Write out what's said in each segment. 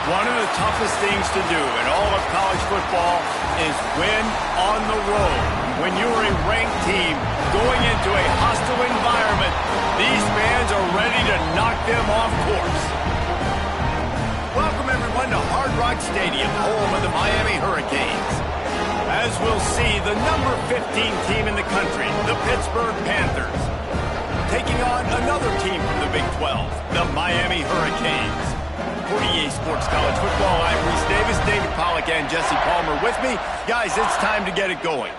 One of the toughest things to do in all of college football is win on the road. When you're a ranked team going into a hostile environment, these fans are ready to knock them off course. Welcome, everyone, to Hard Rock Stadium, home of the Miami Hurricanes. As we'll see, the number 15 team in the country, the Pittsburgh Panthers, taking on another team from the Big 12, the Miami Hurricanes. for EA Sports College Football. I'm Reese Davis, David Pollack, and Jesse Palmer with me. Guys, it's time to get it going.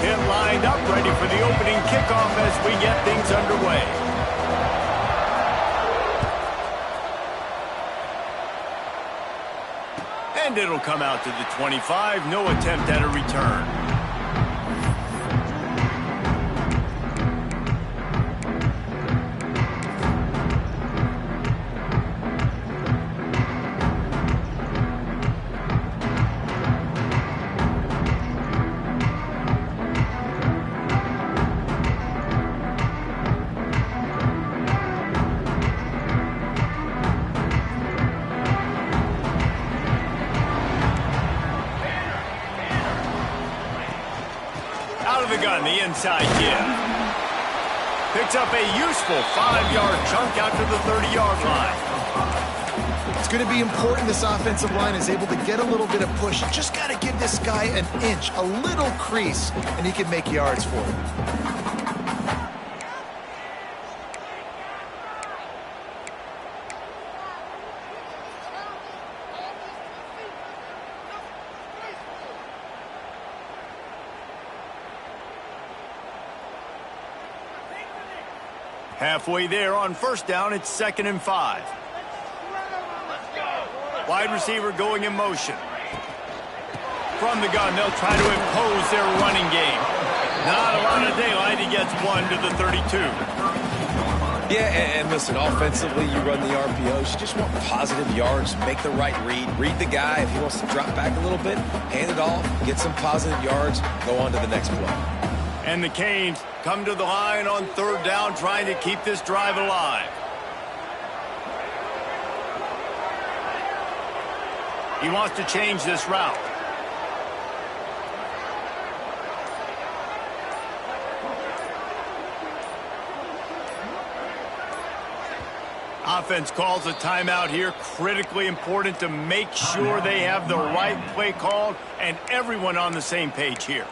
Pitt lined up, ready for the opening kickoff as we get things underway. And it'll come out to the 25. No attempt at a return. Out of the gun, the inside give. Picks up a useful 5-yard chunk out to the 30-yard line. It's going to be important this offensive line is able to get a little bit of push. You just got to give this guy an inch, a little crease, and he can make yards for it. Halfway there on first down, it's 2nd and 5. Wide receiver going in motion. From the gun, they'll try to impose their running game. Not a lot of daylight. He gets one to the 32. Yeah, and listen, offensively, you run the RPOs. You just want positive yards, make the right read the guy. If he wants to drop back a little bit, hand it off, get some positive yards, go on to the next play. And the Canes come to the line on 3rd down, trying to keep this drive alive. He wants to change this route. Offense calls a timeout here. Critically important to make sure they have the right play called and everyone on the same page here.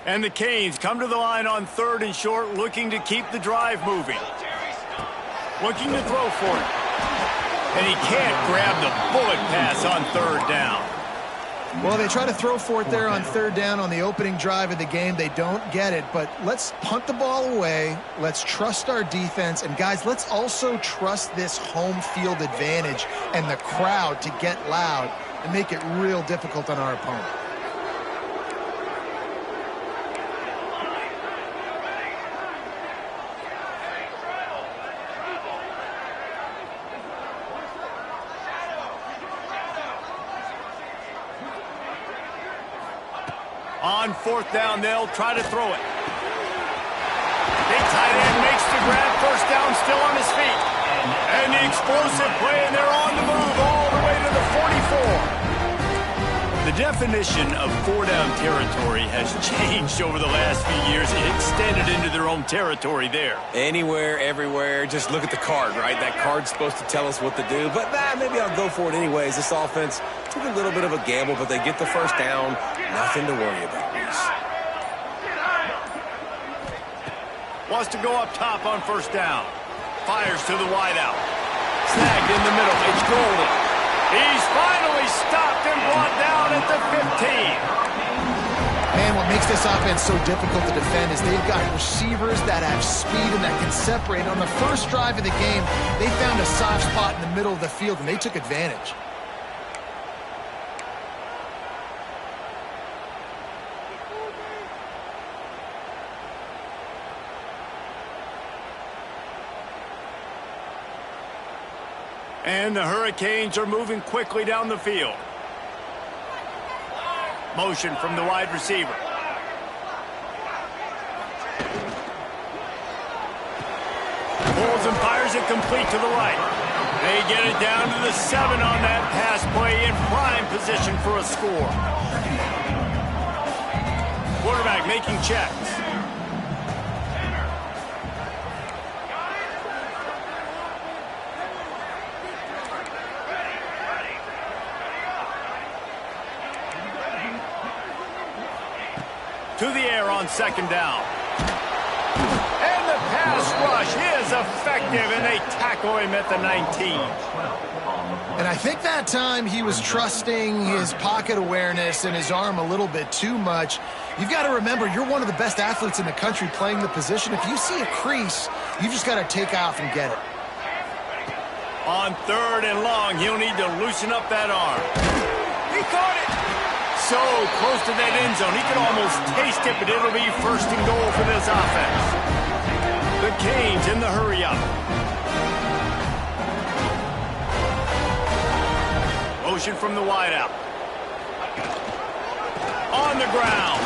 And the Canes come to the line on 3rd and short, looking to keep the drive moving. Looking to throw for it. And he can't grab the bullet pass on 3rd down. Well, they try to throw for it there on 3rd down on the opening drive of the game. They don't get it, but let's punt the ball away. Let's trust our defense. And, guys, let's also trust this home field advantage and the crowd to get loud and make it real difficult on our opponent. On 4th down, they'll try to throw it. Big tight end makes the grab. 1st down, still on his feet. And the explosive play, and they're on the move all the way to the 44. The definition of 4-down territory has changed over the last few years. It extended into their own territory there. Anywhere, everywhere, just look at the card, right? That card's supposed to tell us what to do, but maybe I'll go for it anyways. This offense took a little bit of a gamble, but they get the 1st down. Nothing to worry about, Reese. Wants to go up top on 1st down. Fires to the wideout. Snagged in the middle. It's Golden. He's finally stopped and brought down at the 15. Man, what makes this offense so difficult to defend is they've got receivers that have speed and that can separate. On the first drive of the game, they found a soft spot in the middle of the field, and they took advantage. And the Hurricanes are moving quickly down the field. Motion from the wide receiver. Pulls and fires it complete to the right. They get it down to the 7 on that pass play in prime position for a score. Quarterback making checks. To the air on second down. And the pass rush is effective, and they tackle him at the 19. And I think that time he was trusting his pocket awareness and his arm a little bit too much. You've got to remember, you're one of the best athletes in the country playing the position. If you see a crease, you just got to take off and get it. On third and long, he'll need to loosen up that arm. He caught it. So close to that end zone. He can almost taste it, but it'll be first and goal for this offense. The Canes in the hurry-up. Motion from the wideout. On the ground.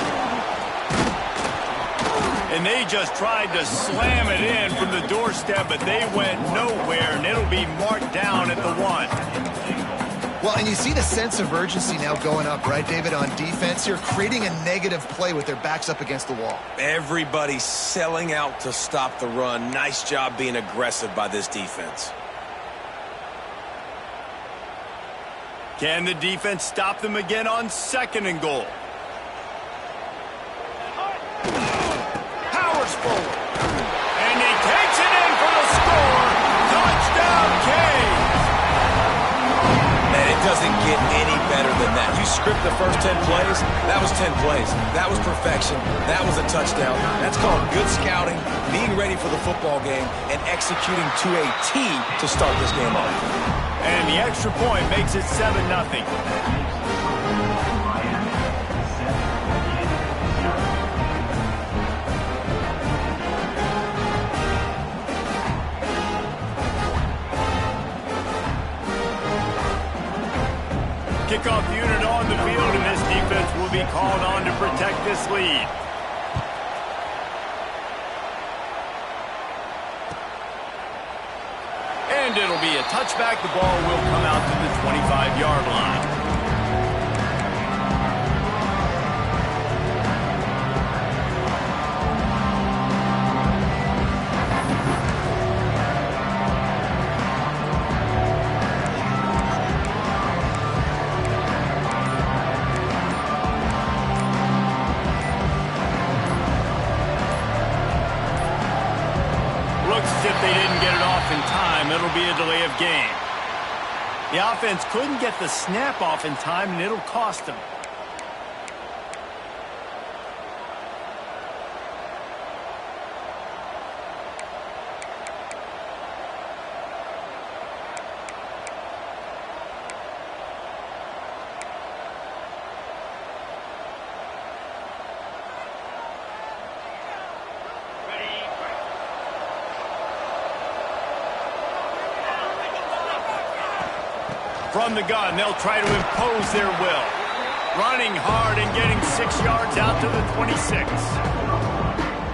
And they just tried to slam it in from the doorstep, but they went nowhere, and it'll be marked down at the 1. Well, and you see the sense of urgency now going up, right, David, on defense here, creating a negative play with their backs up against the wall. Everybody's selling out to stop the run. Nice job being aggressive by this defense. Can the defense stop them again on second and goal? Powers forward. And he takes it in for the score. Touchdown, Canes. Man, it doesn't get any better than that. You script the first 10 plays, that was 10 plays. That was perfection. That was a touchdown. That's called good scouting, being ready for the football game, and executing to a T to start this game off. And the extra point makes it 7-0. Kickoff unit on the field, and this defense will be called on to protect this lead. And it'll be a touchback. The ball will come out to the 25-yard line. If they didn't get it off in time, it'll be a delay of game. The offense couldn't get the snap off in time, and it'll cost them. From the gun, they'll try to impose their will. Running hard and getting 6 yards out to the 26.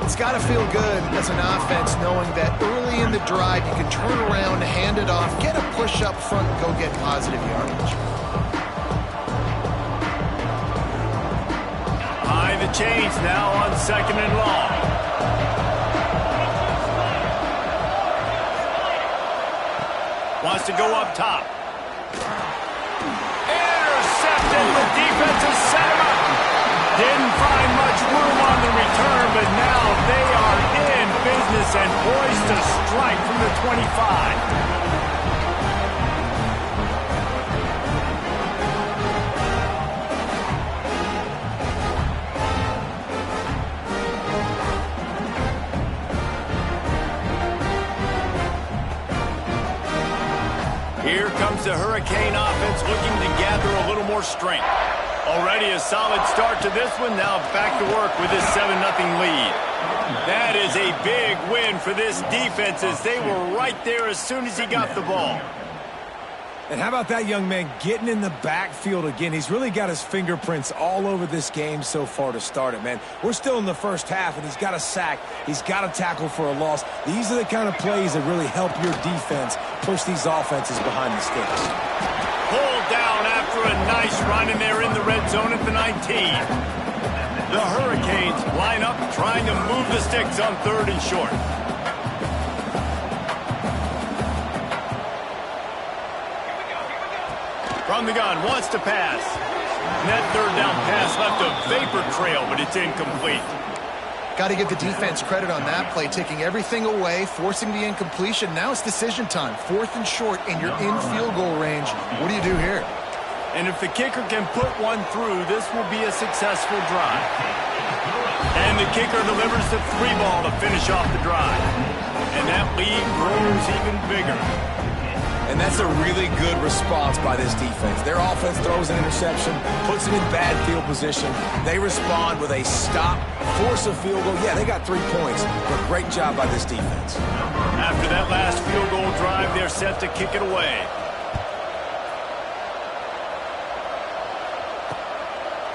It's got to feel good as an offense knowing that early in the drive you can turn around, hand it off, get a push up front, and go get positive yardage. Behind the chains now on second and long. Wants to go up top. Intercepted. The defense has set him up. Didn't find much room on the return, but now they are in business and poised to strike from the 25. Here comes the Hurricane offense looking to gather a little more strength. Already a solid start to this one. Now back to work with this 7-0 lead. That is a big win for this defense as they were right there as soon as he got the ball. And how about that young man getting in the backfield again? He's really got his fingerprints all over this game so far to start it, man. We're still in the first half, and he's got a sack. He's got a tackle for a loss. These are the kind of plays that really help your defense push these offenses behind the sticks. Pulled down after a nice run, and they're in the red zone at the 19. The Hurricanes line up trying to move the sticks on 3rd and short. From the gun, wants to pass. And that 3rd down pass left a vapor trail, but it's incomplete. Got to give the defense credit on that play, taking everything away, forcing the incompletion. Now it's decision time. 4th and short, and you're in field goal range. What do you do here? And if the kicker can put one through, this will be a successful drive. And the kicker delivers the 3-ball to finish off the drive. And that lead grows even bigger. And that's a really good response by this defense. Their offense throws an interception, puts them in bad field position. They respond with a stop, force a field goal. Yeah, they got 3 points, but great job by this defense. After that last field goal drive, they're set to kick it away.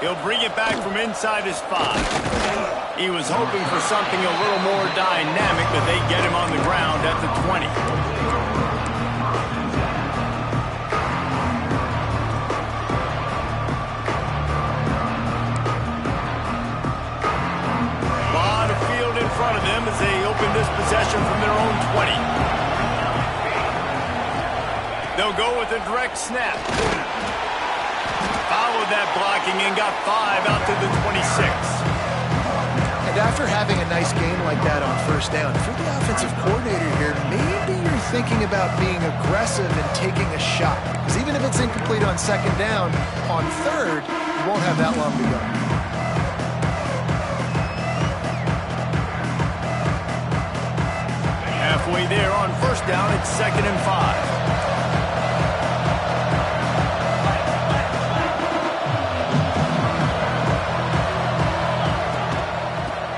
He'll bring it back from inside his 5. He was hoping for something a little more dynamic, but they get him on the ground at the 20. Front of them as they open this possession from their own 20. They'll go with a direct snap. Followed that blocking and got 5 out to the 26. And after having a nice game like that on 1st down, if you're the offensive coordinator here, maybe you're thinking about being aggressive and taking a shot. Because even if it's incomplete on 2nd down, on 3rd, you won't have that long to go. Halfway there on 1st down, it's 2nd and 5.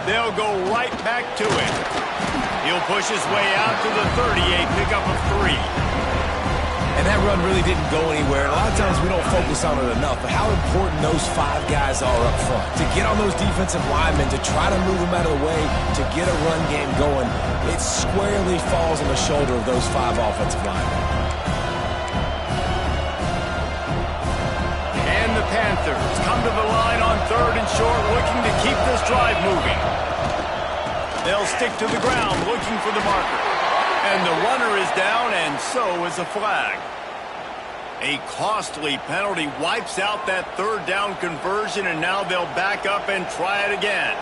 They'll go right back to it. He'll push his way out to the 38, pick up a 3. And that run really didn't go anywhere. And a lot of times we don't focus on it enough, but how important those 5 guys are up front. To get on those defensive linemen, to try to move them out of the way, to get a run game going, it squarely falls on the shoulder of those 5 offensive linemen. And the Panthers come to the line on 3rd and short, looking to keep this drive moving. They'll stick to the ground, looking for the marker. And the runner is down, and so is a flag. A costly penalty wipes out that 3rd down conversion, and now they'll back up and try it again.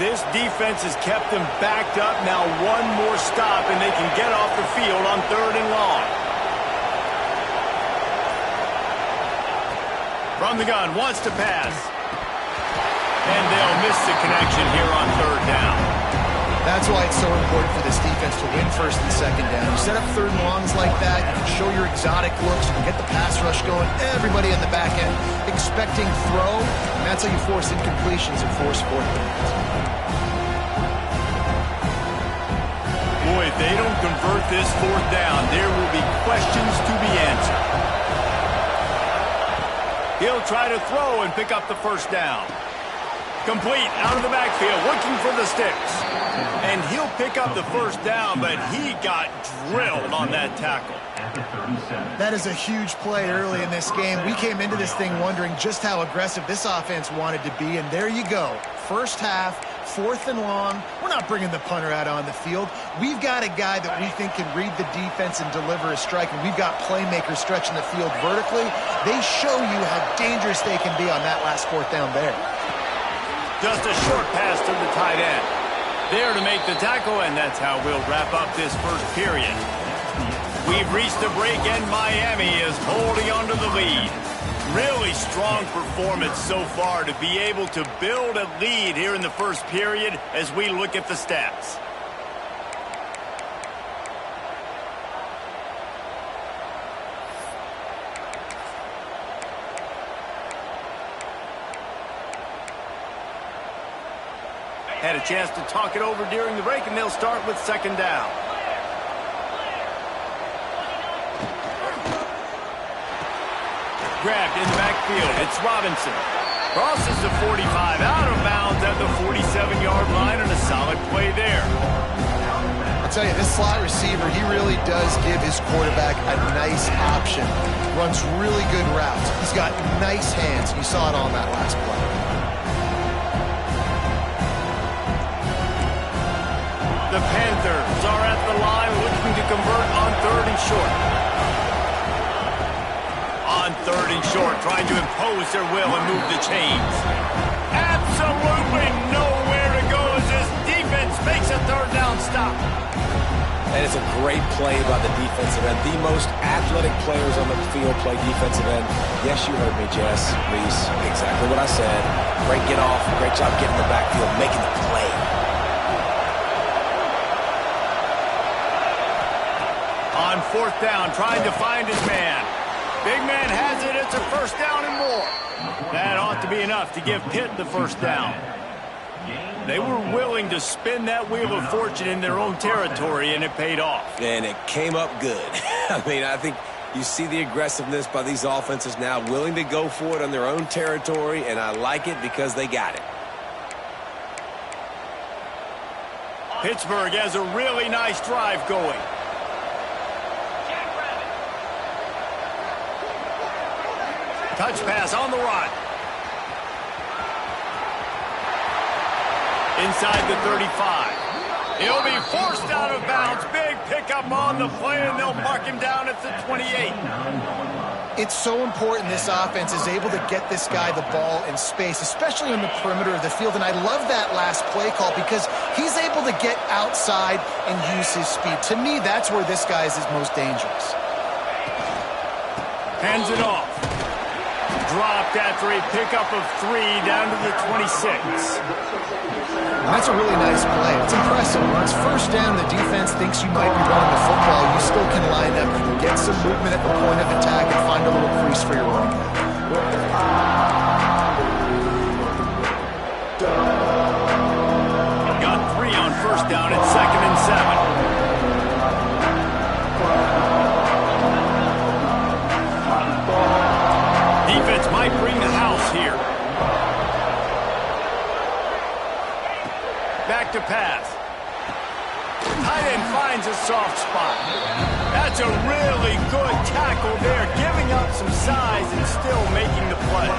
This defense has kept them backed up. Now one more stop, and they can get off the field on 3rd and long. From the gun, wants to pass. And they'll miss the connection here on 3rd down. That's why it's so important for this defense to win 1st and 2nd down. You set up 3rd and longs like that, you can show your exotic looks, you can get the pass rush going, everybody on the back end expecting throw, and that's how you force incompletions and force 4th downs. Boy, if they don't convert this 4th down, there will be questions to be answered. He'll try to throw and pick up the 1st down. Complete out of the backfield, looking for the sticks. And he'll pick up the 1st down, but he got drilled on that tackle. That is a huge play early in this game. We came into this thing wondering just how aggressive this offense wanted to be, and there you go. 1st half, 4th and long. We're not bringing the punter out on the field. We've got a guy that we think can read the defense and deliver a strike, and we've got playmakers stretching the field vertically. They show you how dangerous they can be on that last 4th down there. Just a short pass to the tight end. There to make the tackle, and that's how we'll wrap up this 1st period. We've reached the break, and Miami is holding on to the lead. Really strong performance so far to be able to build a lead here in the 1st period as we look at the stats. Had a chance to talk it over during the break, and they'll start with second down. Grabbed in the backfield. It's Robinson. Crosses the 45 out of bounds at the 47-yard line, and a solid play there. I'll tell you, this slot receiver, he really does give his quarterback a nice option. Runs really good routes. He's got nice hands. You saw it on that last play. The Panthers are at the line looking to convert on third and short. On third and short, trying to impose their will and move the chains. Absolutely nowhere to go as this defense makes a third down stop. And it's a great play by the defensive end. The most athletic players on the field play defensive end. Yes, you heard me, Jess, Reese. Exactly what I said. Great get off. Great job getting the backfield, making the play. On fourth down, trying to find his man. Big man has it. It's a first down and more. That ought to be enough to give Pitt the first down. They were willing to spin that wheel of fortune in their own territory, and it paid off. And it came up good. I mean, I think you see the aggressiveness by these offenses now, willing to go for it on their own territory, and I like it because they got it. Pittsburgh has a really nice drive going. Touch pass on the run. Inside the 35. He'll be forced out of bounds. Big pickup on the play, and they'll mark him down at the 28. It's so important this offense is able to get this guy the ball in space, especially on the perimeter of the field. And I love that last play call because he's able to get outside and use his speed. To me, that's where this guy is his most dangerous. Hands it off. Dropped after a pickup of 3 down to the 26. And that's a really nice play. It's impressive. When it's first down, the defense thinks you might be running the football. You still can line up, get some movement at the point of attack, and find a little crease for your running back. Got 3 on first down at second and 7. Defense might bring the house here. Back to pass. Tight end finds a soft spot. That's a really good tackle there, giving up some size and still making the play.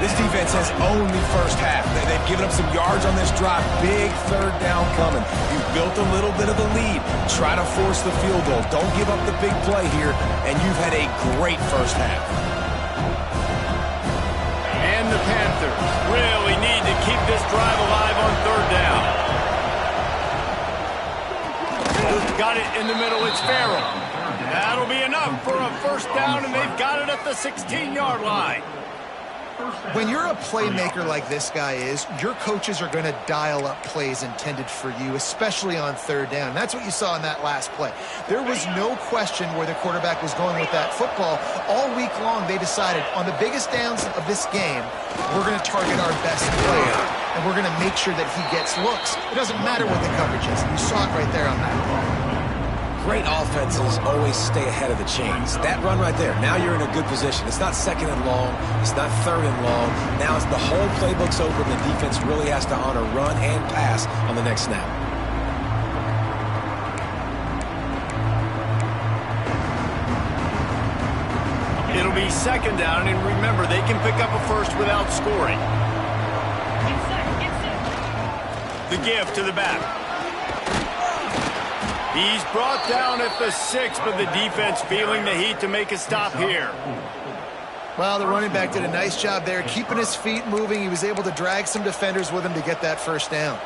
This defense has owned the first half. They've given up some yards on this drive. Big third down coming. You've built a little bit of a lead. Try to force the field goal. Don't give up the big play here, and you've had a great first half. And the Panthers really need to keep this drive alive on third down. Got it in the middle. It's Farrell. That'll be enough for a first down, and they've got it at the 16-yard line. When you're a playmaker like this guy is, your coaches are going to dial up plays intended for you, especially on third down. That's what you saw in that last play. There was no question where the quarterback was going with that football. All week long, they decided on the biggest downs of this game, we're going to target our best player, and we're going to make sure that he gets looks. It doesn't matter what the coverage is. You saw it right there on that play. Great offenses always stay ahead of the chains. That run right there, now you're in a good position. It's not second and long. It's not third and long. Now it's the whole playbook's open. The defense really has to honor run and pass on the next snap. It'll be second down, and remember, they can pick up a first without scoring. The give to the back. He's brought down at the 6, but the defense feeling the heat to make a stop here. Well, the running back did a nice job there, keeping his feet moving. He was able to drag some defenders with him to get that first down.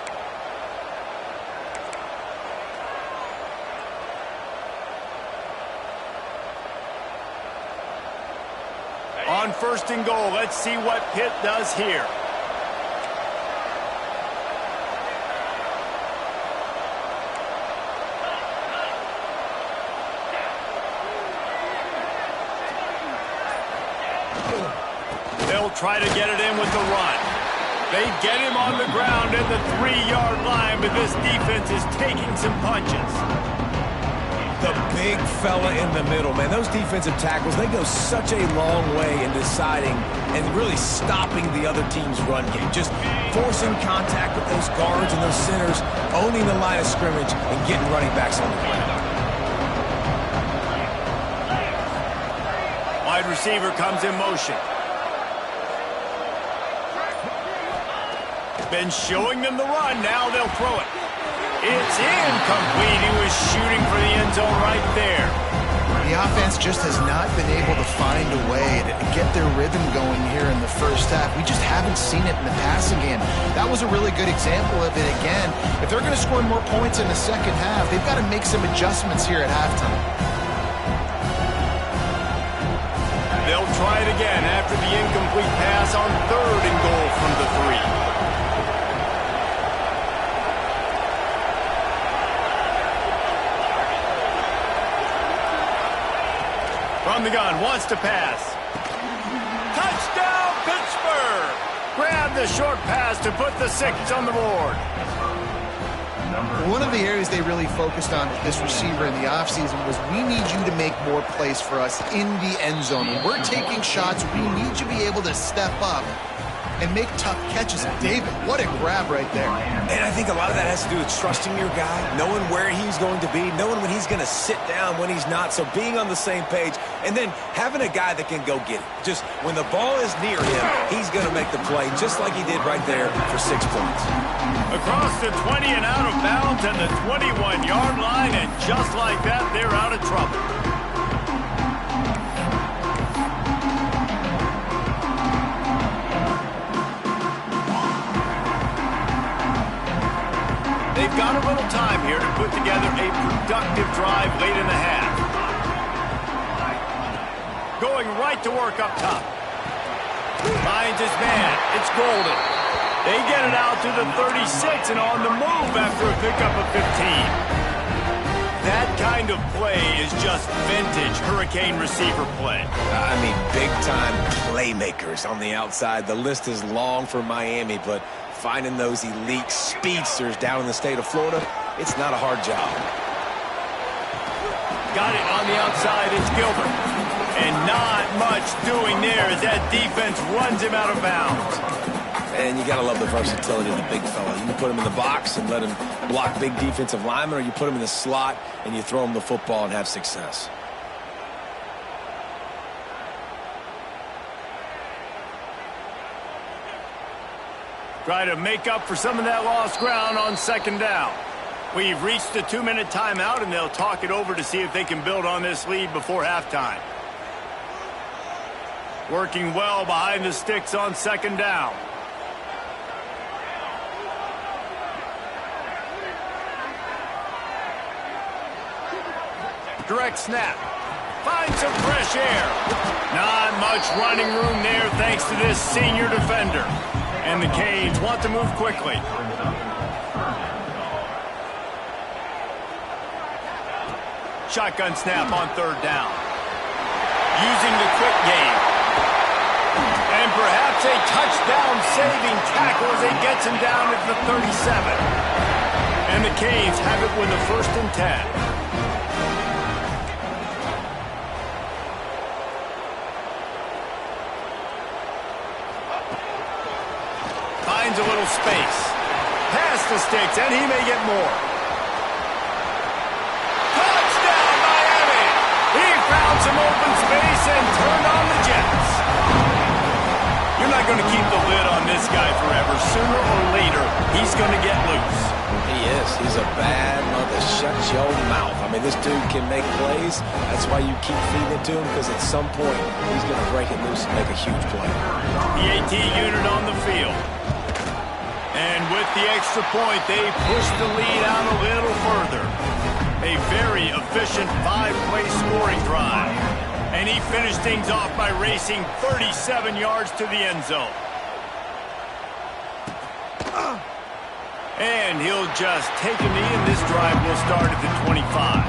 On first and goal, let's see what Pitt does here. They'll try to get it in with the run. They get him on the ground at the 3-yard line, but this defense is taking some punches. The big fella in the middle, man. Those defensive tackles, they go such a long way in deciding and really stopping the other team's run game. Just forcing contact with those guards and those centers, owning the line of scrimmage, and getting running backs on the ground. Wide receiver comes in motion. Been showing them the run. Now they'll throw it. It's incomplete. He was shooting for the end zone right there. The offense just has not been able to find a way to get their rhythm going here in the first half. We just haven't seen it in the passing game. That was a really good example of it again. If they're going to score more points in the second half, they've got to make some adjustments here at halftime. They'll try it again after the incomplete pass on 3rd and goal from the 3. From the gun, wants to pass. Touchdown, Pittsburgh! Grab the short pass to put the 6 on the board. One of the areas they really focused on with this receiver in the offseason was we need you to make more plays for us in the end zone. When we're taking shots, we need you to be able to step up and make tough catches. David, what a grab right there. And I think a lot of that has to do with trusting your guy, knowing where he's going to be, knowing when he's going to sit down, when he's not. So being on the same page, and then having a guy that can go get it. Just when the ball is near him, he's going to make the play, just like he did right there for 6 points. Across the 20 and out of bounds at the 21-yard line, and just like that, they're out of trouble. They've got a little time here to put together a productive drive late in the half. Going right to work up top. Finds his man. It's Golden. They get it out to the 36 and on the move after a pickup of 15. That kind of play is just vintage Hurricane receiver play. I mean, big-time playmakers on the outside. The list is long for Miami, but finding those elite speedsters down in the state of Florida, it's not a hard job. Got it on the outside. It's Gilbert. And not much doing there as that defense runs him out of bounds. And you got to love the versatility of the big fella. You can put him in the box and let him block big defensive linemen, or you put him in the slot and you throw him the football and have success. Try to make up for some of that lost ground on 2nd down. We've reached the 2-minute timeout, and they'll talk it over to see if they can build on this lead before halftime. Working well behind the sticks on 2nd down. Direct snap. Finds some fresh air. Not much running room there thanks to this senior defender. And the Canes want to move quickly. Shotgun snap on 3rd down. Using the quick game. And perhaps a touchdown-saving tackle as he gets him down at the 37. And the Canes have it with a 1st and 10. Finds a little space. Past the sticks, and he may get more. Touchdown, Miami! He found some open space and turned on the Jets. You're not going to keep the lid on this guy forever. Sooner or later, he's going to get loose. He is. He's a bad mother. Shut your mouth. I mean, this dude can make plays. That's why you keep feeding it to him, because at some point, he's going to break it loose and make a huge play. The AT unit on the field. And with the extra point, they push the lead out a little further. A very efficient 5-play scoring drive. And he finished things off by racing 37 yards to the end zone. And he'll just take a knee, and this drive will start at the 25.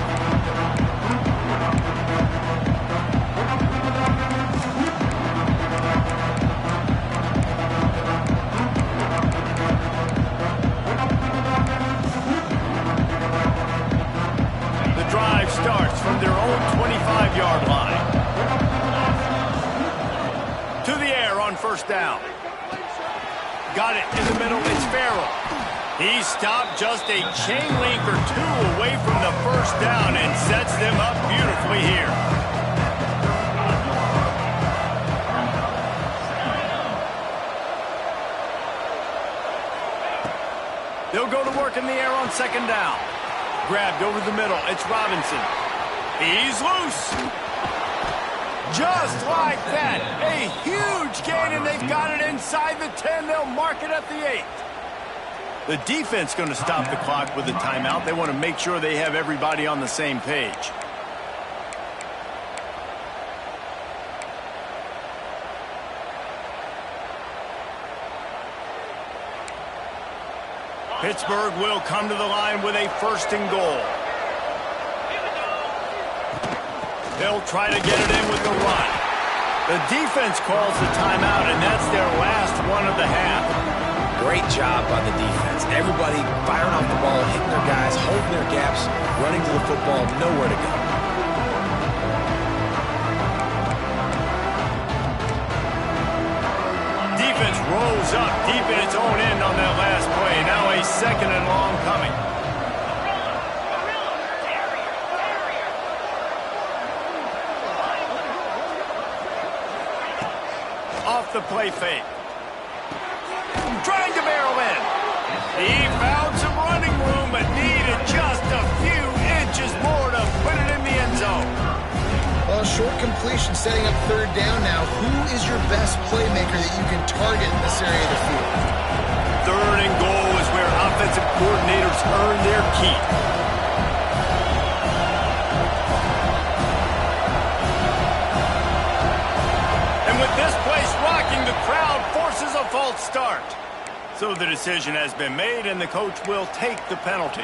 got it in the middle. It's Farrell. He stopped just a chain link or two away from the first down and sets them up beautifully here. They'll go to work in the air on second down. Grabbed over the middle. It's Robinson. He's loose. Just like that. A huge gain, and they've got it inside the 10. They'll mark it at the 8. The defense going to stop the clock with a timeout. They want to make sure they have everybody on the same page. Pittsburgh will come to the line with a 1st and goal. They'll try to get it in with the run. The defense calls the timeout, and that's their last one of the half. Great job by the defense. Everybody firing off the ball, hitting their guys, holding their gaps, running to the football, nowhere to go. Defense rolls up deep in its own end on that last play. Now a 2nd and long coming. Off the play fake. Trying to barrel in. He found some running room, but needed just a few inches more to put it in the end zone. Well, short completion setting up 3rd down now. Who is your best playmaker that you can target in this area of the field? 3rd and goal is where offensive coordinators earn their keep. And with this place rocking, the crowd forces a false start. So the decision has been made, and the coach will take the penalty.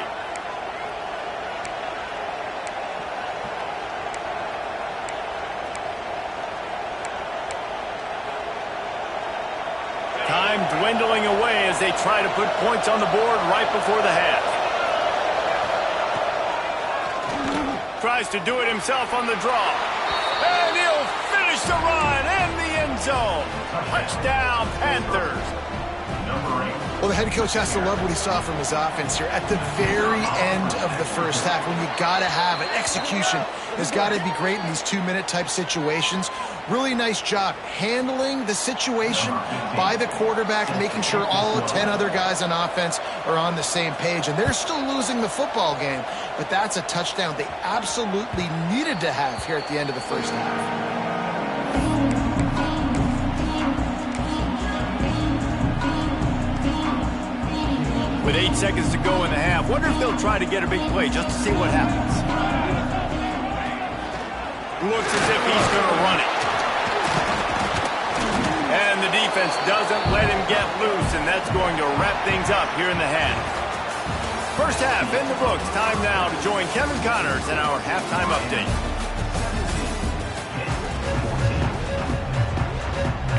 Time dwindling away as they try to put points on the board right before the half. Tries to do it himself on the draw. And he'll finish the run in the end zone. Touchdown, Panthers. Well, the head coach has to love what he saw from his offense here at the very end of the first half, when you got to have it. Execution has got to be great in these 2-minute type situations. Really nice job handling the situation by the quarterback, making sure all 10 other guys on offense are on the same page. And they're still losing the football game, but that's a touchdown they absolutely needed to have here at the end of the first half. With 8 seconds to go in the half, wonder if they'll try to get a big play just to see what happens. Looks as if he's going to run it. And the defense doesn't let him get loose, and that's going to wrap things up here in the half. First half in the books. Time now to join Kevin Connors in our halftime update.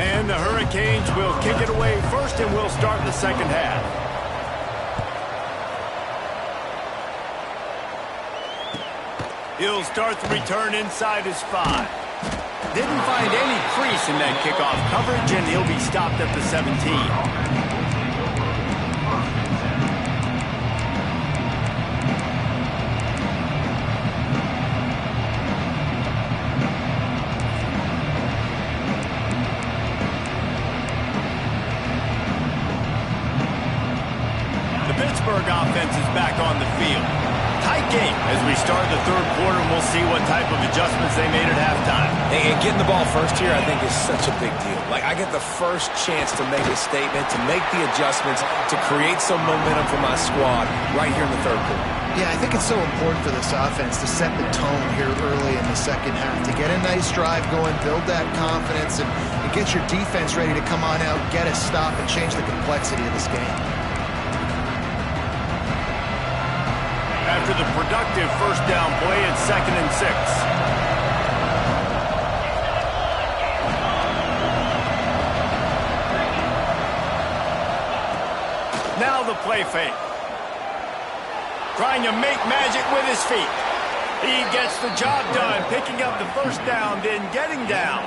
And the Hurricanes will kick it away first, and we'll start the second half. He'll start the return inside his 5. Didn't find any crease in that kickoff coverage, and he'll be stopped at the 17. The Pittsburgh offense is back on the field. Tight game as we start the 3rd quarter, and we'll see what type of adjustments they made at halftime. And getting the ball first here, I think, is such a big deal. Like, I get the first chance to make a statement, to make the adjustments, to create some momentum for my squad right here in the 3rd quarter. Yeah, I think it's so important for this offense to set the tone here early in the second half, to get a nice drive going, build that confidence, and get your defense ready to come on out, get a stop, and change the complexity of this game. After the productive first down play, it's 2nd and 6. Now the play fake. Trying to make magic with his feet. He gets the job done, picking up the first down, then getting down.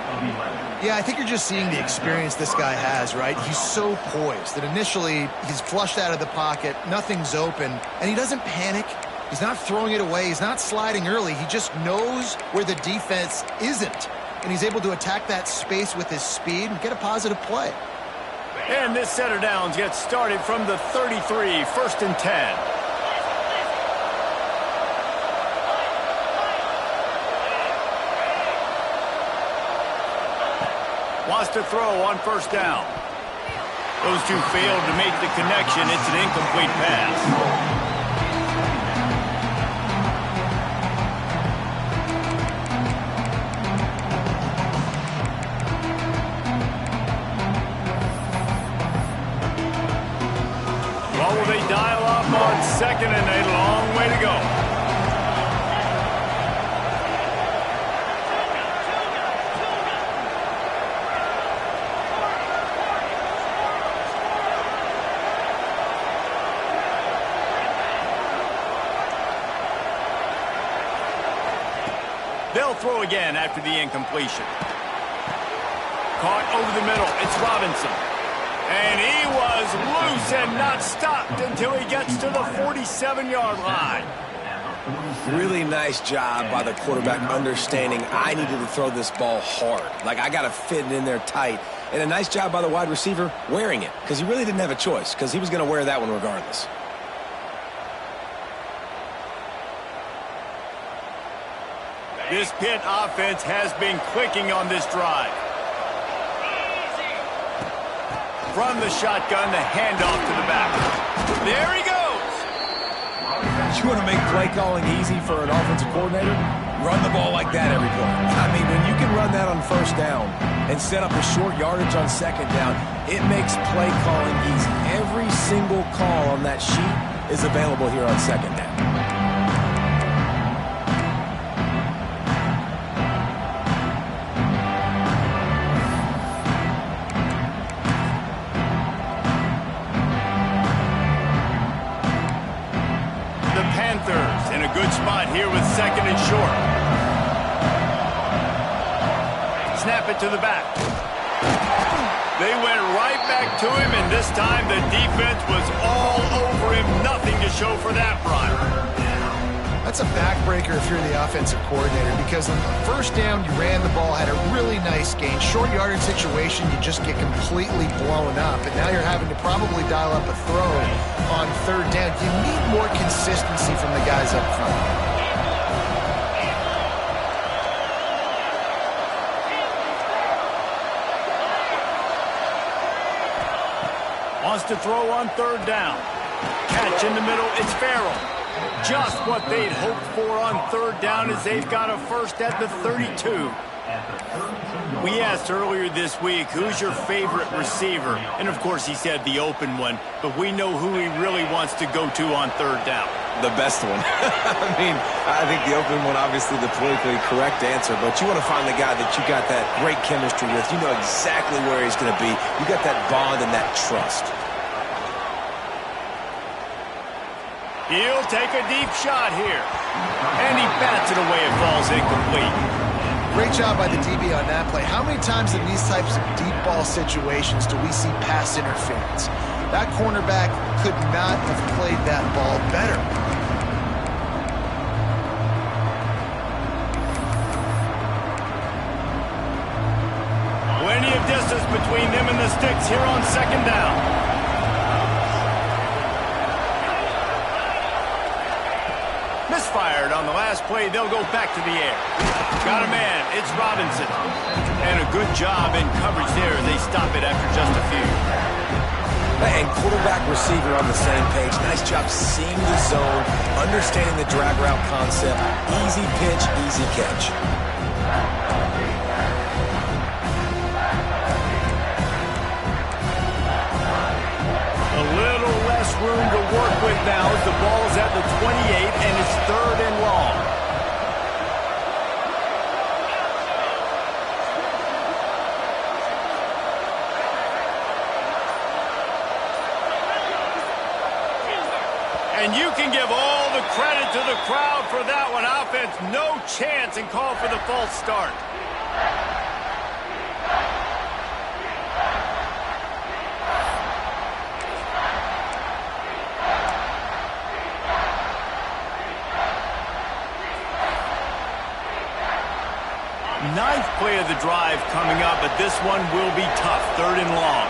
Yeah, I think you're just seeing the experience this guy has, right? He's so poised that initially he's flushed out of the pocket, nothing's open, and he doesn't panic. He's not throwing it away. He's not sliding early. He just knows where the defense isn't, and he's able to attack that space with his speed and get a positive play. And this set of downs gets started from the 33, 1st and 10. Wants to throw on 1st down. Those two failed to make the connection. It's an incomplete pass. What will they dial up on 2nd and a long way to go? They'll throw again after the incompletion. Caught over the middle. It's Robinson. And he was loose and not stopped until he gets to the 47-yard line. Really nice job by the quarterback understanding I needed to throw this ball hard. Like, I got to fit it in there tight. And a nice job by the wide receiver wearing it, because he really didn't have a choice, because he was going to wear that one regardless. This Pitt offense has been clicking on this drive. From the shotgun, the handoff to the back. There he goes. You want to make play calling easy for an offensive coordinator? Run the ball like that every play. I mean, when you can run that on 1st down and set up a short yardage on 2nd down, it makes play calling easy. Every single call on that sheet is available here on 2nd down. In a good spot here with 2nd and short. Snap it to the back. They went right back to him, and this time the defense was all over him. Nothing to show for that run. That's a backbreaker if you're the offensive coordinator, because on the 1st down, you ran the ball, had a really nice gain. Short yardage situation, you just get completely blown up, and now you're having to probably dial up a throw on 3rd down. You need more consistency from the guys up front. Wants to throw on 3rd down. Catch in the middle, it's Farrell. Just what they'd hoped for on 3rd down as they've got a first at the 32. We asked earlier this week, who's your favorite receiver? And, of course, he said the open one, but we know who he really wants to go to on 3rd down. The best one. I mean, I think the open one, obviously the politically correct answer, but you want to find the guy that you got that great chemistry with. You know exactly where he's going to be. You got that bond and that trust. He'll take a deep shot here. And he bats it away. It falls incomplete. Great job by the DB on that play. How many times in these types of deep ball situations do we see pass interference? That cornerback could not have played that ball better. Plenty of distance between them and the sticks here on 2nd down. Misfired on the last play. They'll go back to the air. Got a man. It's Robinson. And a good job in coverage there. They stop it after just a few. And quarterback receiver on the same page. Nice job seeing the zone, understanding the drag route concept. Easy pitch, easy catch. A little less room to work with now as the ball is at the 28 and it's 3rd and long. And you can give all the credit to the crowd for that one. Offense, no chance, and call for the false start. Ninth play of the drive coming up, but this one will be tough. 3rd and long.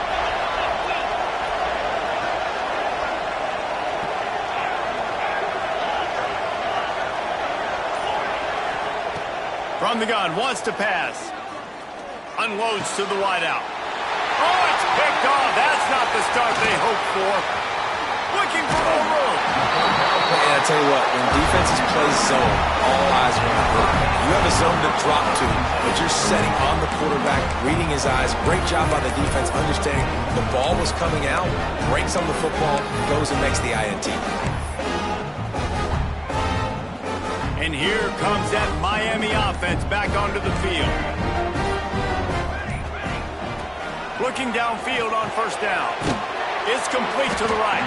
From the gun, wants to pass. Unloads to the wideout. Oh, it's picked off. That's not the start they hoped for. Looking for more room. And I tell you what, when defenses play zone, all eyes are on the quarterback. You have a zone to drop to, but you're setting on the quarterback, reading his eyes. Great job by the defense, understanding the ball was coming out, breaks on the football, goes and makes the INT. And here comes that Miami offense back onto the field. Looking downfield on 1st down. It's complete to the right.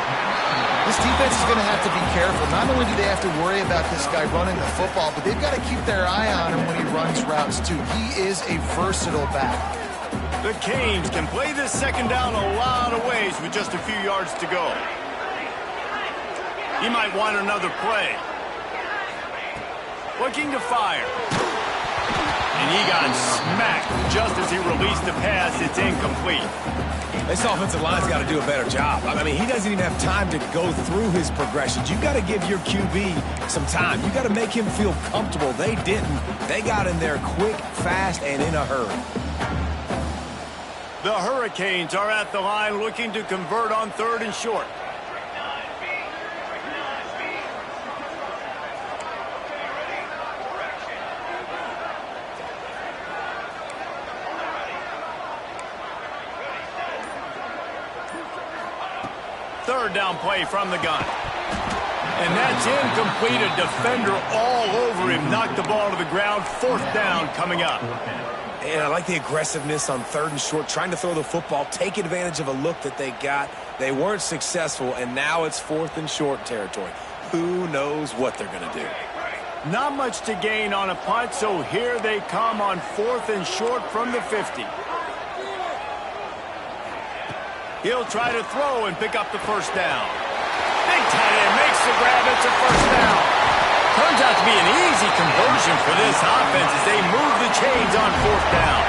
This defense is going to have to be careful. Not only do they have to worry about this guy running the football, but they've got to keep their eye on him when he runs routes, too. He is a versatile back. The Canes can play this 2nd down a lot of ways with just a few yards to go. He might want another play. Looking to fire. And he got smacked just as he released the pass. It's incomplete. This offensive line's got to do a better job. I mean, he doesn't even have time to go through his progressions. You've got to give your QB some time. You've got to make him feel comfortable. They didn't. They got in there quick, fast, and in a hurry. The Hurricanes are at the line looking to convert on 3rd and short. Third down play from the gun. And that's incomplete. A defender all over him. Knocked the ball to the ground. 4th down coming up. And I like the aggressiveness on 3rd and short, trying to throw the football, take advantage of a look that they got. They weren't successful, and now it's 4th and short territory. Who knows what they're going to do? Not much to gain on a punt, so here they come on 4th and short from the 50. He'll try to throw and pick up the 1st down. Big tight end makes the grab. It's a 1st down. Turns out to be an easy conversion for this offense as they move the chains on 4th down.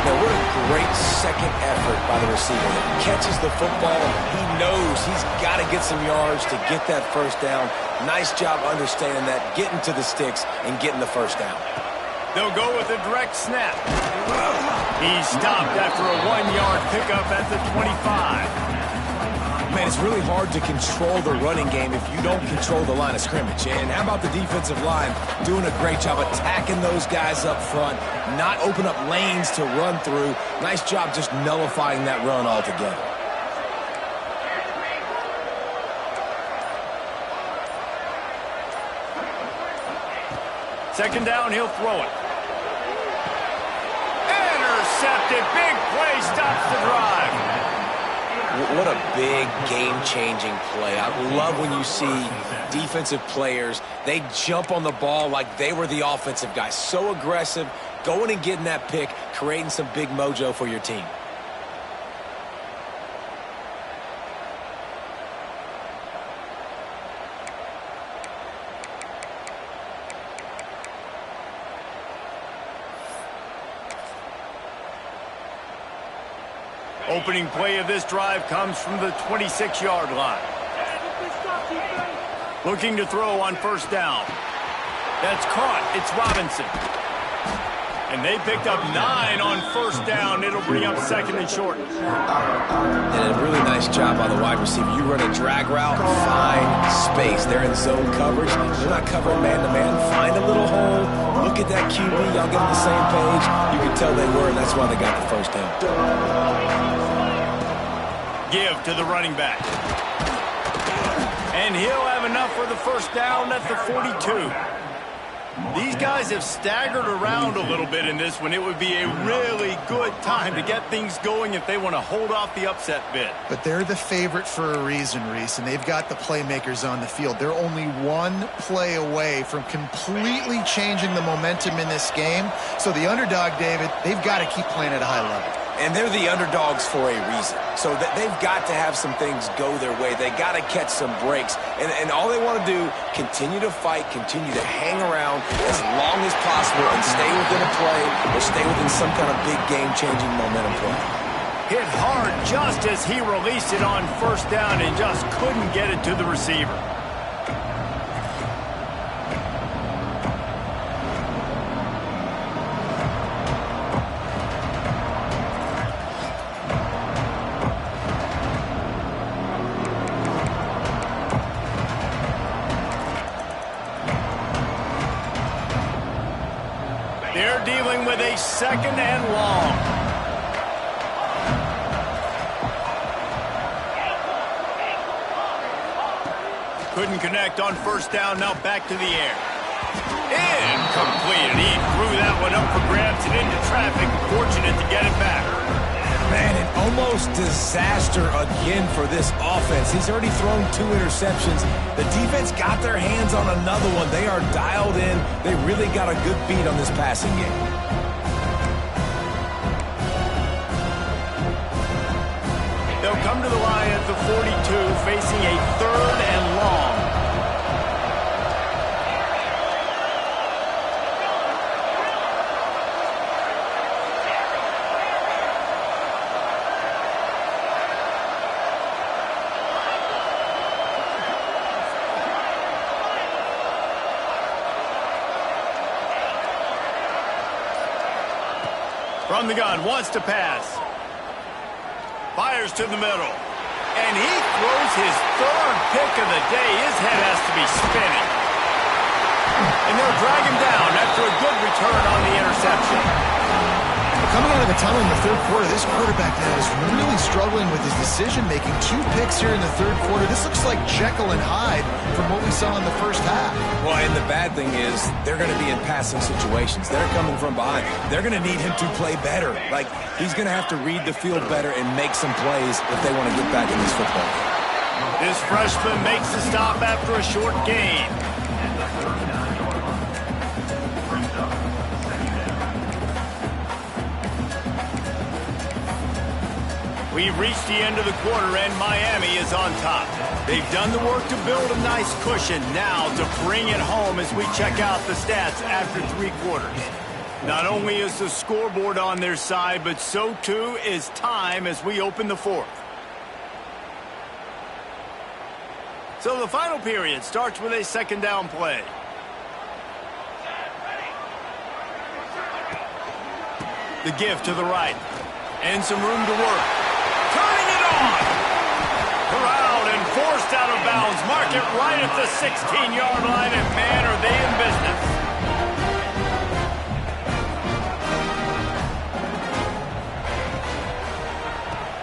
Now, what a great second effort by the receiver. He catches the football. He knows he's got to get some yards to get that 1st down. Nice job understanding that, getting to the sticks and getting the 1st down. They'll go with a direct snap. He's stopped after a 1-yard pickup at the 25. Man, it's really hard to control the running game if you don't control the line of scrimmage. And how about the defensive line doing a great job attacking those guys up front, not open up lanes to run through. Nice job just nullifying that run altogether. Second down, he'll throw it. Intercepted. Big play stops the drive. What a big game-changing play. I love when you see defensive players, they jump on the ball like they were the offensive guy. So aggressive, going and getting that pick, creating some big mojo for your team. Opening play of this drive comes from the 26-yard line. Looking to throw on 1st down. That's caught. It's Robinson. And they picked up 9 on 1st down. It'll bring up 2nd and short. And a really nice job by the wide receiver. You run a drag route, find space. They're in zone coverage. They're not covering man-to-man. Find a little hole. Look at that QB. Y'all get on the same page. You can tell they were, and that's why they got the 1st down. Give to the running back. And he'll have enough for the 1st down at the 42. These guys have staggered around a little bit in this one. It would be a really good time to get things going if they want to hold off the upset bid. But they're the favorite for a reason, Reese, and they've got the playmakers on the field. They're only one play away from completely changing the momentum in this game. So the underdog, David, they've got to keep playing at a high level. And they're the underdogs for a reason. So that they've got to have some things go their way. They got to catch some breaks. And all they want to do, continue to fight, continue to hang around as long as possible and stay within a play or stay within some kind of big game-changing momentum play. Hit hard just as he released it on first down and just couldn't get it to the receiver. They're dealing with a second and long. Couldn't connect on first down, now back to the air. Incomplete, and he threw that one up for grabs and into traffic. Fortunate to get it back. Man, an almost disaster again for this offense. He's already thrown 2 interceptions. The defense got their hands on another one. They are dialed in. They really got a good beat on this passing game. They'll come to the line at the 42, facing a third and long. From the gun, wants to pass. Fires to the middle. And he throws his third pick of the day. His head has to be spinning. And they'll drag him down after a good return on the interception. Coming out of the tunnel in the third quarter, this quarterback now is really struggling with his decision-making. 2 picks here in the third quarter. This looks like Jekyll and Hyde from what we saw in the first half. Well, and the bad thing is they're going to be in passing situations. They're coming from behind. They're going to need him to play better. Like, he's going to have to read the field better and make some plays if they want to get back in this football game. This freshman makes the stop after a short gain. We've reached the end of the quarter, and Miami is on top. They've done the work to build a nice cushion. Now to bring it home as we check out the stats after 3 quarters. Not only is the scoreboard on their side, but so too is time as we open the 4th. So the final period starts with a second down play. The give to the right. And some room to work. Turning it on. Corralled and forced out of bounds. Mark it right at the 16-yard line, and man, are they in business.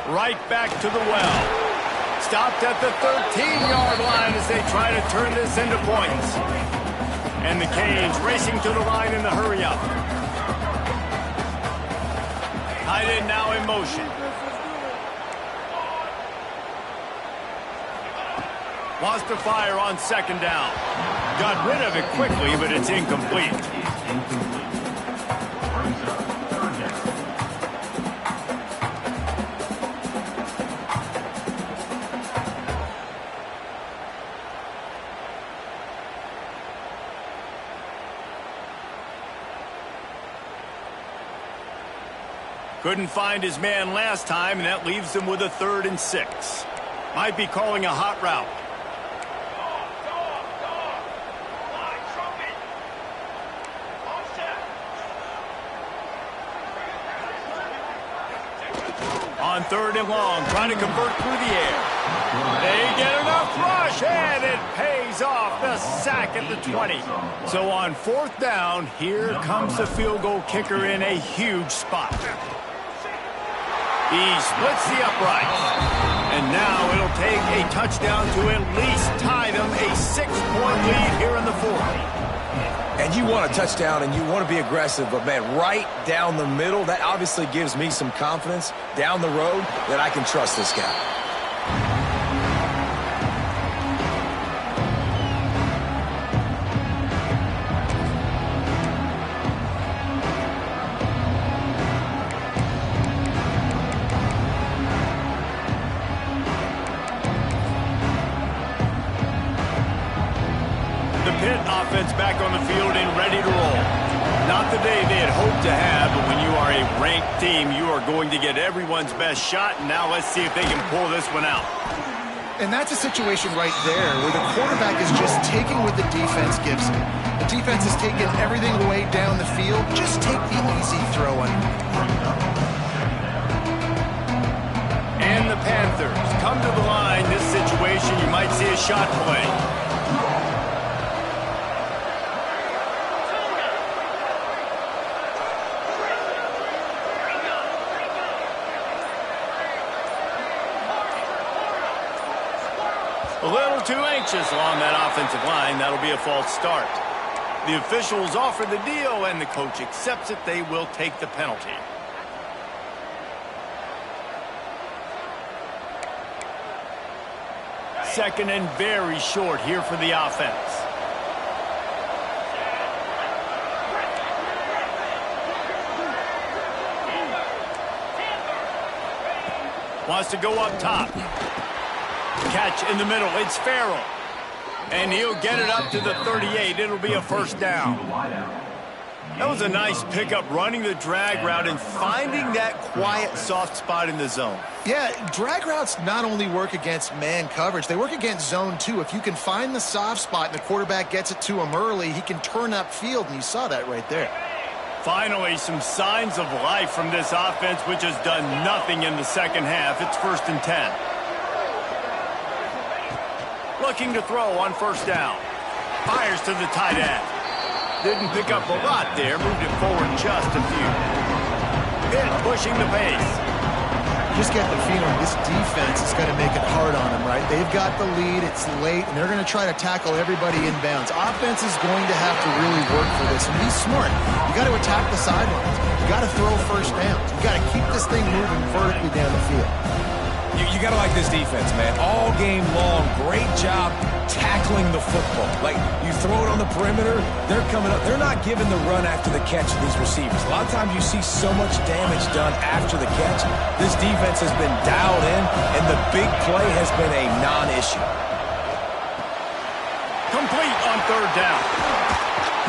Right back to the well. Stopped at the 13-yard line as they try to turn this into points. And the Canes racing to the line in the hurry-up. Tight end now in motion. Wants to fire on second down. Got rid of it quickly, but it's incomplete. Couldn't find his man last time, and that leaves him with a 3rd and 6. Might be calling a hot route. On 3rd and long, trying to convert through the air. They get enough rush, and it pays off. The sack at the 20. So on 4th down, here comes the field goal kicker in a huge spot. He splits the upright. And now it'll take a touchdown to at least tie them a 6-point lead here in the 4th. And you want a touchdown and you want to be aggressive, but, man, right down the middle, that obviously gives me some confidence down the road that I can trust this guy. Pitt offense back on the field and ready to roll. Not the day they had hoped to have, but when you are a ranked team, you are going to get everyone's best shot. And now let's see if they can pull this one out. And that's a situation right there where the quarterback is just taking what the defense gives him. The defense is taking everything away down the field. Just take the easy throw on. And the Panthers come to the line. This situation, you might see a shot play. A little too anxious along that offensive line. That'll be a false start. The officials offer the deal, and the coach accepts it. They will take the penalty. Second and very short here for the offense. Wants to go up top. Catch in the middle. It's Farrell. And he'll get it up to the 38. It'll be a first down. That was a nice pickup, running the drag route and finding that quiet, soft spot in the zone. Yeah, drag routes not only work against man coverage, they work against zone too. If you can find the soft spot and the quarterback gets it to him early, he can turn upfield, and you saw that right there. Finally, some signs of life from this offense, which has done nothing in the second half. It's 1st and 10. Looking to throw on first down. Fires to the tight end. Didn't pick up a lot there. Moved it forward just a few. Pitt pushing the pace. Just get the feeling this defense is going to make it hard on them, right? They've got the lead. It's late, and they're going to try to tackle everybody inbounds. Offense is going to have to really work for this and be smart. You got to attack the sidelines. You got to throw first downs. You got to keep this thing moving vertically down the field. You got to like this defense, man. All game long, great job tackling the football. Like, you throw it on the perimeter, they're coming up. They're not giving the run after the catch to these receivers. A lot of times you see so much damage done after the catch. This defense has been dialed in, and the big play has been a non-issue. Complete on third down.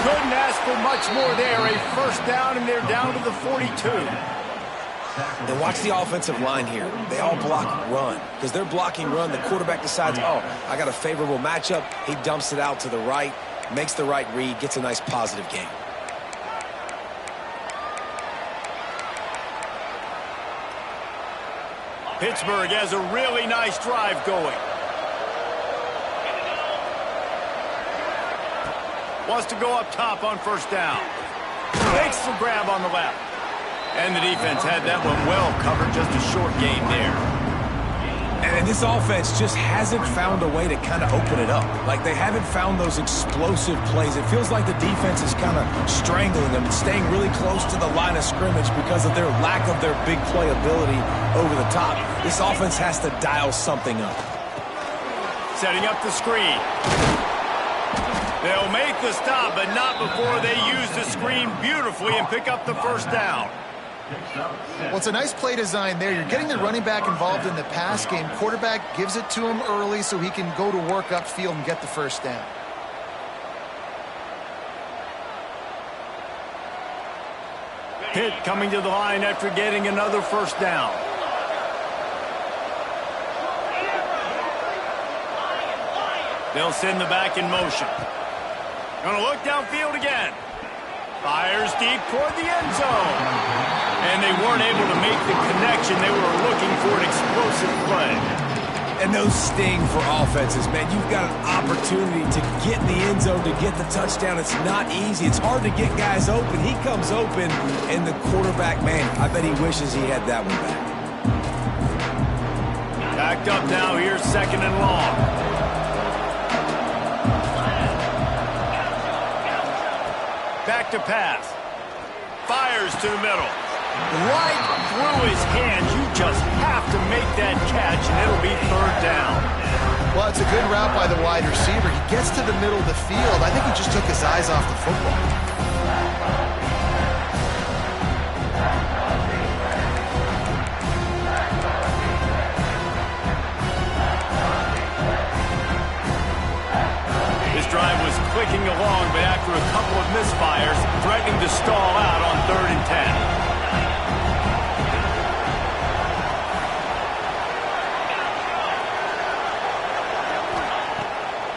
Couldn't ask for much more there. A first down, and they're down to the 42. And watch the offensive line here. They all block run. Because they're blocking run, the quarterback decides, oh, I got a favorable matchup. He dumps it out to the right, makes the right read, gets a nice positive gain. Pittsburgh has a really nice drive going. Wants to go up top on first down. Makes the grab on the left. And the defense had that one well covered, just a short gain there. And this offense just hasn't found a way to kind of open it up. Like, they haven't found those explosive plays. It feels like the defense is kind of strangling them and staying really close to the line of scrimmage because of their lack of their big play ability over the top. This offense has to dial something up. Setting up the screen. They'll make the stop, but not before they use the screen beautifully and pick up the first down. Well, it's a nice play design there. You're getting the running back involved in the pass game. Quarterback gives it to him early so he can go to work upfield and get the first down. Pitt coming to the line after getting another first down. They'll send the back in motion. Gonna look downfield again. Fires deep toward the end zone. And they weren't able to make the connection. They were looking for an explosive play. And those sting for offenses, man. You've got an opportunity to get in the end zone, to get the touchdown. It's not easy. It's hard to get guys open. He comes open, and the quarterback, man, I bet he wishes he had that one back. Backed up now. Here's second and long. back to pass. Fires to the middle. Right through his hands. You just have to make that catch, and it'll be third down. Well, it's a good route by the wide receiver. He gets to the middle of the field. I think he just took his eyes off the football. This drive was clicking along, but after a couple of misfires, threatening to stall out on 3rd and 10.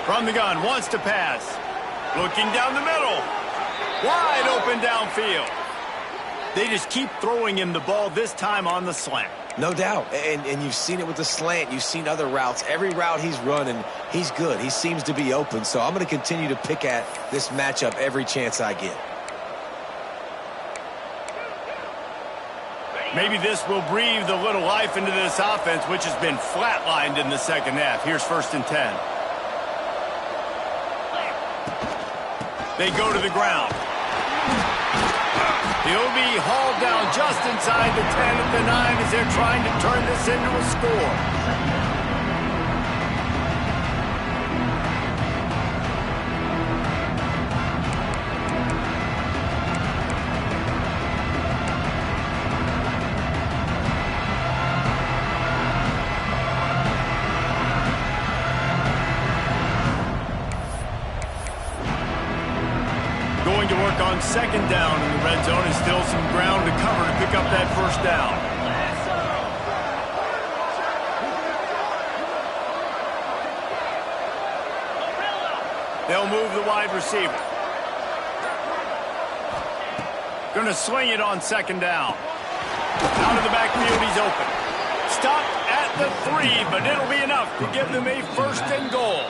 From the gun, wants to pass. Looking down the middle. Wide open downfield. They just keep throwing him the ball, this time on the slant. No doubt, and you've seen it with the slant. You've seen other routes. Every route he's running, he's good. He seems to be open, so I'm going to continue to pick at this matchup every chance I get. Maybe this will breathe a little life into this offense, which has been flatlined in the second half. Here's 1st and 10. They go to the ground. He'll be hauled down just inside the 10 at the 9 as they're trying to turn this into a score. Going to work on 2nd down in the red zone, and still some ground to cover to pick up that 1st down. They'll move the wide receiver. Going to sling it on 2nd down. Out of the backfield, he's open. Stopped at the 3, but it'll be enough to give them a 1st and goal.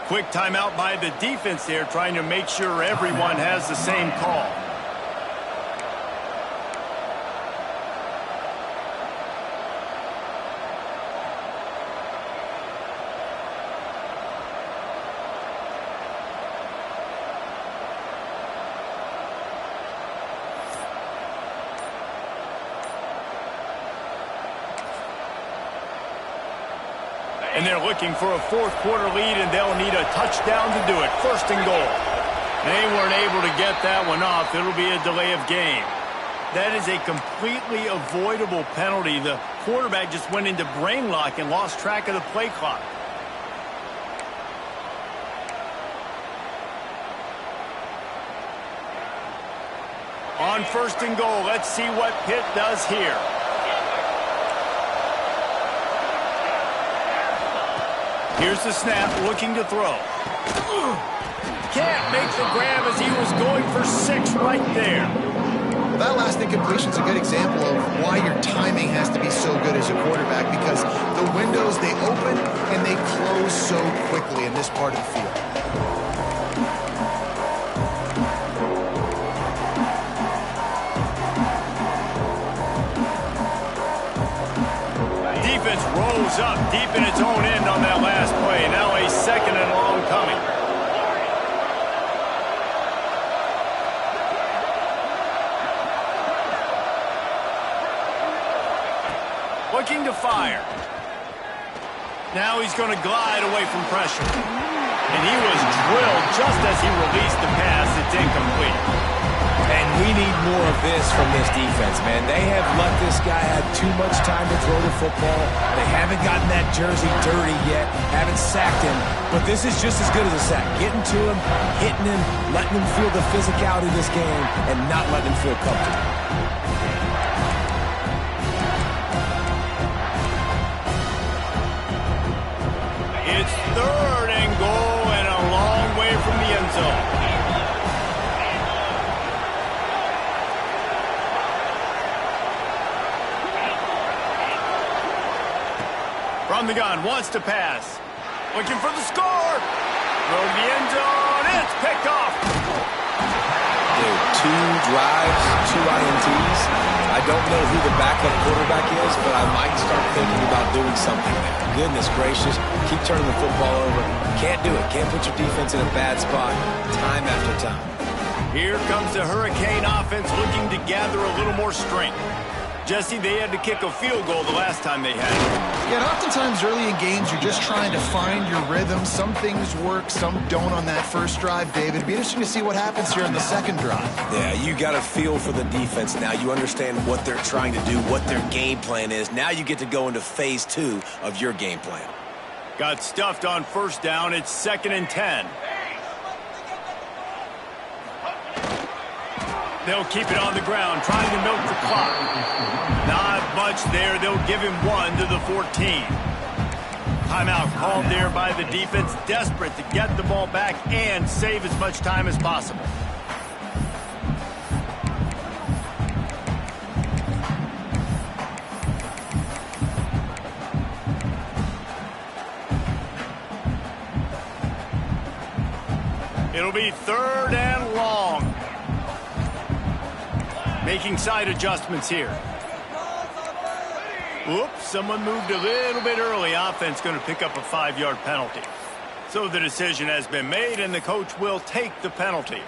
Quick timeout by the defense there, trying to make sure everyone has the same call. And they're looking for a 4th quarter lead, and they'll need a touchdown to do it. 1st and goal. They weren't able to get that one off. It'll be a delay of game. That is a completely avoidable penalty. The quarterback just went into brain lock and lost track of the play clock. On 1st and goal, let's see what Pitt does here. Here's the snap, looking to throw. Can't make the grab as he was going for 6 right there. Well, that last incompletion is a good example of why your timing has to be so good as a quarterback, because the windows, they open and they close so quickly in this part of the field. Defense rolls up deep in its own end on that last play. Now a 2nd and long coming. Looking to fire. Now he's going to glide away from pressure. And he was drilled just as he released the pass. It's incomplete. And we need more of this from this defense, man. They have let this guy have too much time to throw the football. They haven't gotten that jersey dirty yet, haven't sacked him. But this is just as good as a sack. Getting to him, hitting him, letting him feel the physicality of this game, and not letting him feel comfortable. It's 3rd and goal and a long way from the end zone. From the gun, wants to pass. Looking for the score. Throw to the end zone. It's picked off. Dude, 2 drives, 2 INTs. I don't know who the backup quarterback is, but I might start thinking about doing something there. Goodness gracious. Keep turning the football over. Can't do it. Can't put your defense in a bad spot time after time. Here comes the Hurricane offense looking to gather a little more strength. Jesse, they had to kick a field goal the last time they had it. Yeah, and oftentimes early in games, you're just trying to find your rhythm. Some things work, some don't on that first drive, David. It'd be interesting to see what happens here in the second drive. Yeah, you got a feel for the defense now. You understand what they're trying to do, what their game plan is. Now you get to go into phase 2 of your game plan. Got stuffed on first down. It's 2nd and 10. They'll keep it on the ground, trying to milk the clock. Not much there. They'll give him 1 to the 14. Timeout called there by the defense, desperate to get the ball back and save as much time as possible. It'll be 3rd and long. Making side adjustments here. Oops, someone moved a little bit early. Offense going to pick up a 5-yard penalty. So the decision has been made, and the coach will take the penalty.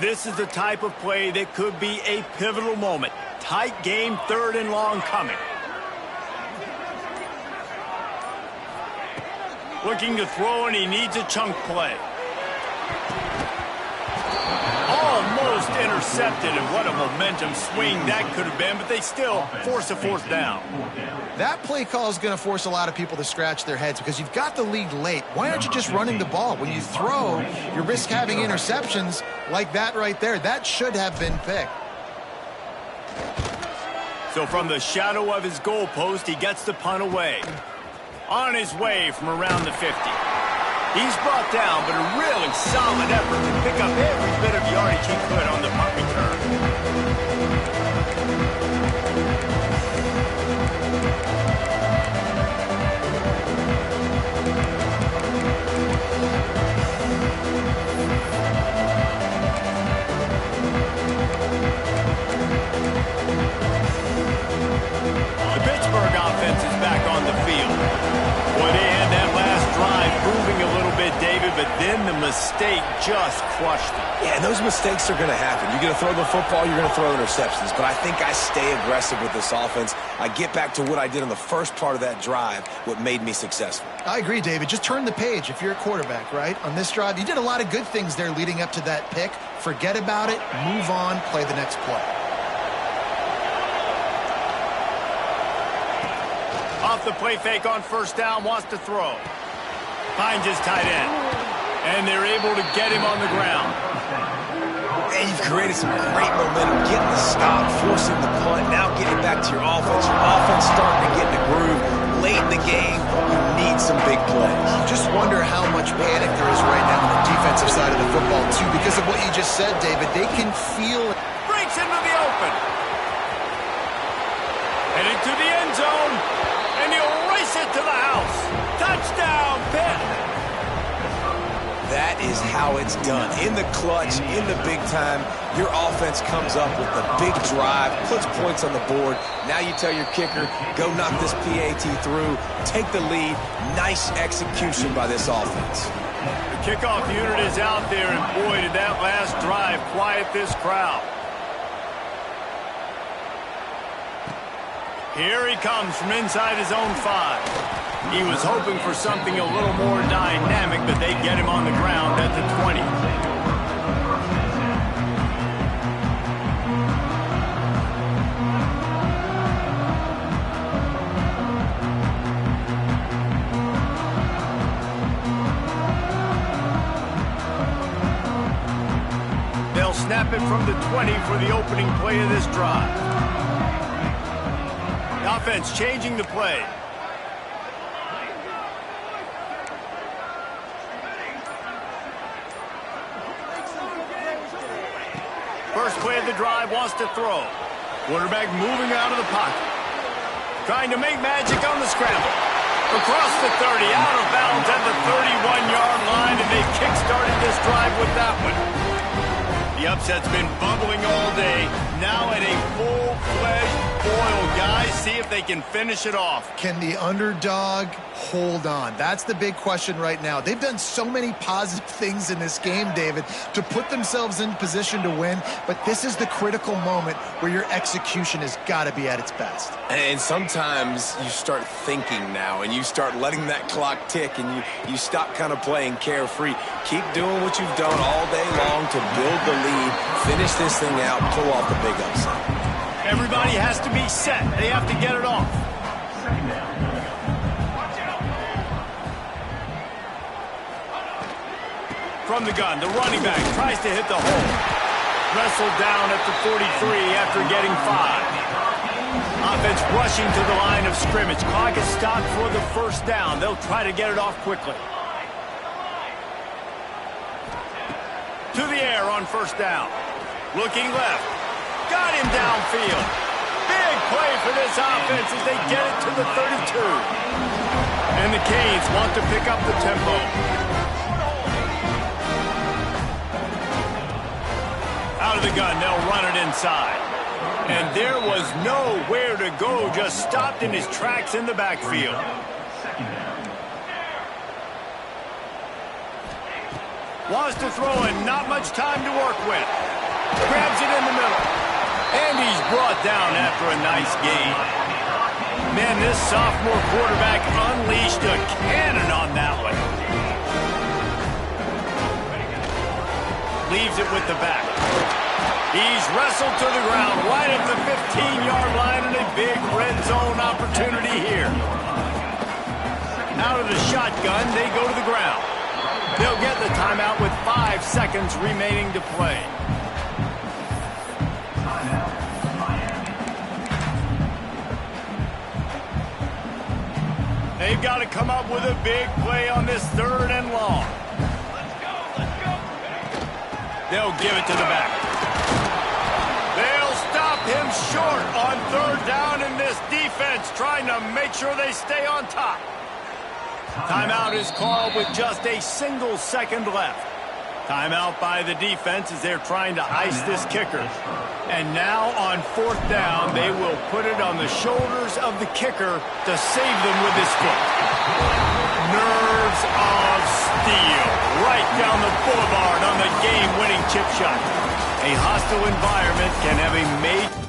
This is the type of play that could be a pivotal moment. Tight game, 3rd and long coming. Looking to throw, and he needs a chunk play. Almost intercepted, and what a momentum swing that could have been, but they still force a 4th down. That play call is going to force a lot of people to scratch their heads because you've got the lead late. Why aren't you just running the ball? When you throw, you risk having interceptions like that right there. That should have been picked. So from the shadow of his goalpost, he gets the punt away. On his way from around the 50. He's brought down, but a really solid effort to pick up every bit of yardage he could on the punt return. The Pittsburgh offense is back on the field. Boy, they had that last drive moving a little bit, David, but then the mistake just crushed them. Yeah, and those mistakes are going to happen. You're going to throw the football, you're going to throw interceptions. But I think I stay aggressive with this offense. I get back to what I did on the first part of that drive, what made me successful. I agree, David. Just turn the page if you're a quarterback, right? On this drive, you did a lot of good things there leading up to that pick. Forget about it, move on, play the next play. Off the play fake on first down, wants to throw. Finds his tight end. And they're able to get him on the ground. And you've created some great momentum, getting the stop, forcing the punt, now getting back to your offense. Your offense starting to get in the groove. Late in the game, you need some big plays. You just wonder how much panic there is right now on the defensive side of the football, too, because of what you just said, David. They can feel it. Breaks into the open. Headed to the end zone. And he'll race it to the house. Touchdown, Pitt. That is how it's done. In the clutch, in the big time, your offense comes up with the big drive, puts points on the board. Now you tell your kicker, go knock this PAT through, take the lead. Nice execution by this offense. The kickoff unit is out there, and boy, did that last drive quiet this crowd. Here he comes from inside his own 5. He was hoping for something a little more dynamic, but they get him on the ground at the 20. They'll snap it from the 20 for the opening play of this drive. The offense changing the play. First play of the drive, wants to throw. Quarterback moving out of the pocket. Trying to make magic on the scramble. Across the 30, out of bounds at the 31-yard line, and they kick-started this drive with that one. The upset's been bubbling all day. Now at a full-fledged boil, guys. see if they can finish it off. Can the underdog hold on? That's the big question right now. They've done so many positive things in this game, David, to put themselves in position to win, but this is the critical moment where your execution has got to be at its best. And sometimes you start thinking now, and you start letting that clock tick, and you stop kind of playing carefree. Keep doing what you've done all day long to build the lead, finish this thing out, pull off the big upset. Everybody has to be set. They have to get it off. From the gun, the running back tries to hit the hole. Wrestled down at the 43 after getting 5. Offense rushing to the line of scrimmage. Clock is stopped for the first down. They'll try to get it off quickly. To the air on first down. Looking left. Got him downfield. Big play for this offense as they get it to the 32. And the Canes want to pick up the tempo. Out of the gun, they'll run it inside. And there was nowhere to go, just stopped in his tracks in the backfield. Wants to throw and not much time to work with. Grabs it in the middle. And he's brought down after a nice gain. Man, this sophomore quarterback unleashed a cannon on that one. Leaves it with the back. He's wrestled to the ground right at the 15-yard line and a big red zone opportunity here. Out of the shotgun, they go to the ground. They'll get the timeout with 5 seconds remaining to play. They've got to come up with a big play on this 3rd and long. Let's go. They'll give it to the back. They'll stop him short on 3rd down, in this defense trying to make sure they stay on top. Timeout is called with just a single second left. Timeout by the defense as they're trying to ice this kicker. And now on 4th down, they will put it on the shoulders of the kicker to save them with his foot. Nerves of steel. Right down the boulevard on the game-winning chip shot. A hostile environment can have a major...